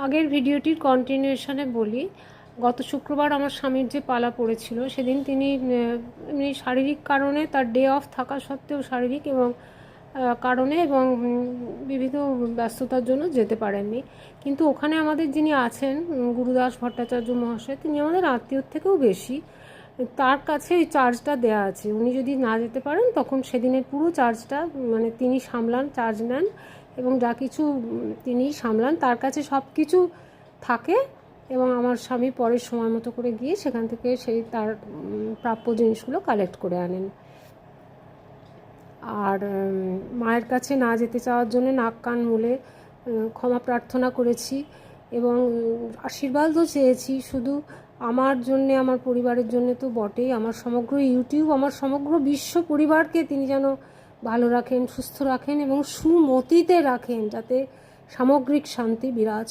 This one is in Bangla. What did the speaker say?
আগের ভিডিওটির কন্টিনিউশনে বলি, গত শুক্রবার আমার স্বামীর যে পালা পড়েছিল সেদিন তিনি এমনি শারীরিক কারণে, তার ডে অফ থাকা সত্ত্বেও শারীরিক এবং কারণে এবং বিবিধ ব্যস্ততার জন্য যেতে পারেননি। কিন্তু ওখানে আমাদের যিনি আছেন গুরুদাস ভট্টাচার্য মহাশয়, তিনি আমাদের আত্মীয়র থেকেও বেশি। তার কাছে ওই চার্জটা দেয়া আছে, উনি যদি না যেতে পারেন তখন সেদিনের পুরো চার্জটা মানে তিনি সামলান, চার্জ নেন এবং যা কিছু তিনি সামলান, তার কাছে সব কিছু থাকে এবং আমার স্বামী পরের সময় মতো করে গিয়ে সেখান থেকে সেই তার প্রাপ্য জিনিসগুলো কালেক্ট করে আনেন। আর মায়ের কাছে না যেতে চাওয়ার জন্য নাক কান মুলে ক্ষমা প্রার্থনা করেছি এবং আশীর্বাদও চেয়েছি, শুধু আমার জন্যে, আমার পরিবারের জন্যে তো বটেই, আমার সমগ্র ইউটিউব, আমার সমগ্র বিশ্ব পরিবারকে তিনি যেন ভালো রাখেন, সুস্থ রাখেন এবং সুমতিতে রাখেন, যাতে সামগ্রিক শান্তি বিরাজ